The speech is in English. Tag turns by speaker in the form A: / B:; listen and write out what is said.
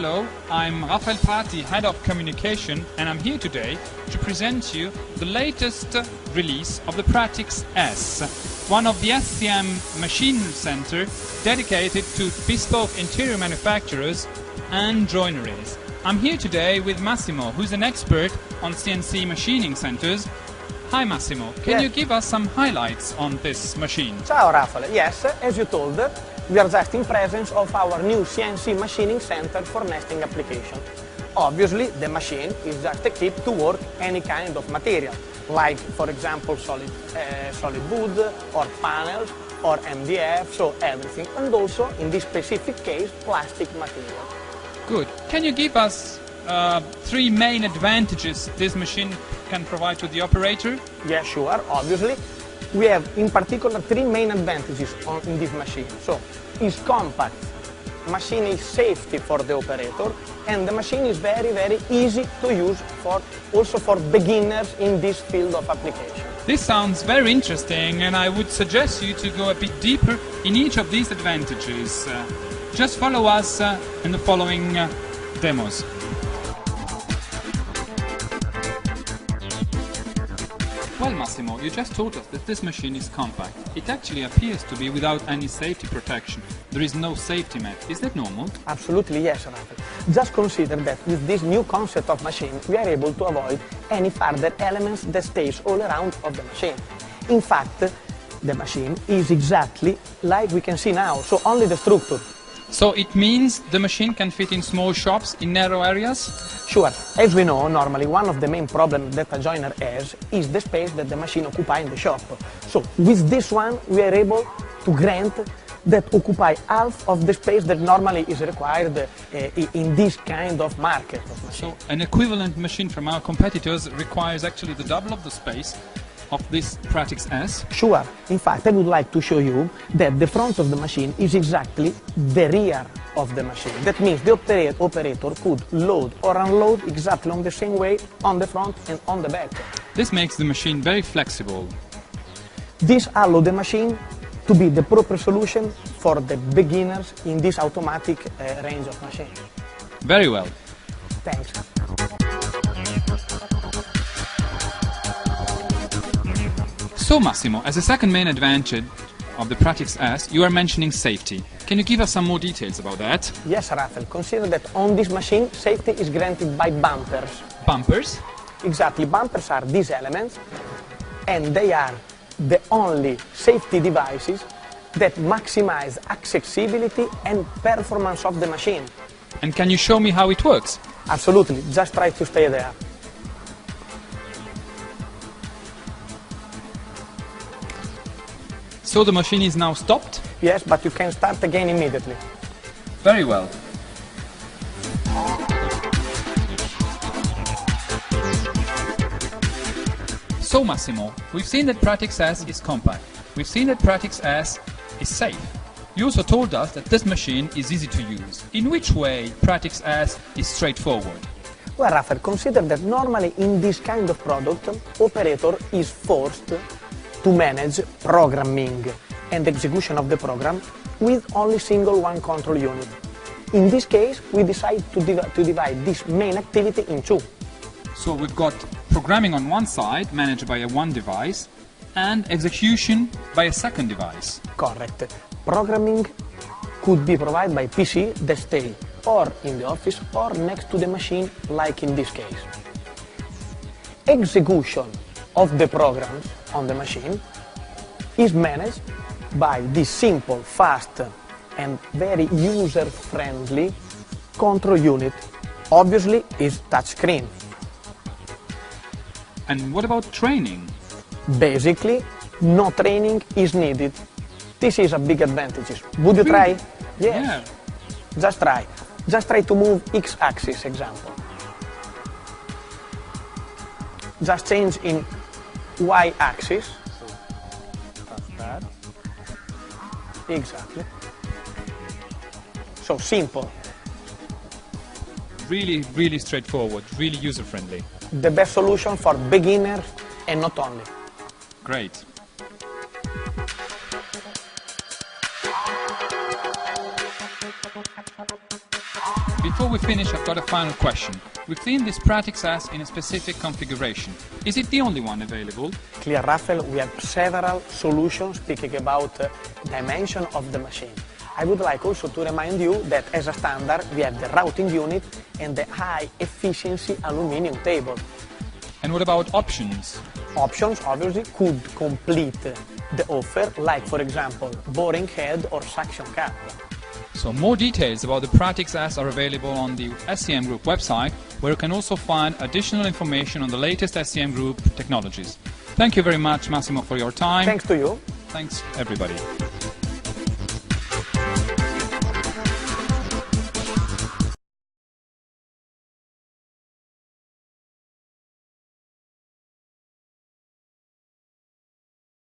A: Hello, I'm Rafael Prati, Head of Communication, and I'm here today to present you the latest release of the Pratix S, one of the SCM machine center dedicated to bespoke interior manufacturers and joineries. I'm here today with Massimo, who's an expert on CNC machining centers. Hi Massimo, can you give us some highlights on this machine?
B: Ciao Rafael, yes, as you told, we are just in presence of our new CNC machining center for nesting application. Obviously, the machine is just equipped to work any kind of material, like for example solid wood or panels or MDF, so everything, and also in this specific case plastic material.
A: Good. Can you give us three main advantages this machine can provide to the operator?
B: Yeah, sure, obviously. We have in particular three main advantages in this machine. So, it's compact, machine is safety for the operator, and the machine is very, very easy to use also for beginners in this field of application.
A: This sounds very interesting, and I would suggest you to go a bit deeper in each of these advantages. Just follow us in the following demos. Well, Massimo, you just told us that this machine is compact. It actually appears to be without any safety protection. There is no safety net. Is that normal?
B: Absolutely yes, Rafael. Just consider that with this new concept of machine, we are able to avoid any further elements that stays all around of the machine. In fact, the machine is exactly like we can see now, so only the structure.
A: So it means the machine can fit in small shops in narrow areas?
B: Sure. As we know, normally one of the main problems that a joiner has is the space that the machine occupies in the shop. So with this one, we are able to grant that occupy half of the space that normally is required in this kind of market of machine.
A: So an equivalent machine from our competitors requires actually the double of the space of this Pratix S?
B: Sure. In fact, I would like to show you that the front of the machine is exactly the rear of the machine. That means the operator could load or unload exactly on the same way on the front and on the back.
A: This makes the machine very flexible.
B: This allows the machine to be the proper solution for the beginners in this automatic range of machine.
A: Very well.
B: Thanks.
A: So Massimo, as a second main advantage of the Pratix S, you are mentioning safety. Can you give us some more details about that?
B: Yes, Rafael. Consider that on this machine, safety is granted by bumpers.
A: Bumpers?
B: Exactly. Bumpers are these elements, and they are the only safety devices that maximize accessibility and performance of the machine.
A: And can you show me how it works?
B: Absolutely. Just try to stay there.
A: So the machine is now stopped?
B: Yes, but you can start again immediately.
A: Very well. So Massimo, we've seen that Pratix S is compact. We've seen that Pratix S is safe. You also told us that this machine is easy to use. In which way Pratix S is straightforward?
B: Well, Rafael, consider that normally in this kind of product, operator is forced to manage programming and execution of the program with only single one control unit. In this case, we decide to divide this main activity in two.
A: So we've got programming on one side, managed by one device, and execution by a second device.
B: Correct. Programming could be provided by PC that stay or in the office or next to the machine, like in this case. Execution of the programs on the machine is managed by this simple, fast and very user-friendly control unit. Obviously, is touchscreen.
A: And what about training?
B: Basically, no training is needed. This is a big advantage. Would you try? Yes.
A: Yeah.
B: Just try. Just try to move X-axis, example. Just change in Y-axis. So, that's that. Exactly. So simple.
A: Really, really straightforward, really user-friendly.
B: The best solution for beginners and not only.
A: Great. Before we finish, I've got a final question. We've seen this Pratix S in a specific configuration. Is it the only one available?
B: Clear, Raphael, we have several solutions speaking about dimension of the machine. I would like also to remind you that as a standard we have the routing unit and the high efficiency aluminum table.
A: And what about options?
B: Options obviously could complete the offer, like for example boring head or suction cup.
A: So more details about the Pratix S are available on the SCM Group website, where you can also find additional information on the latest SCM Group technologies. Thank you very much, Massimo, for your time.
B: Thanks to you.
A: Thanks, everybody.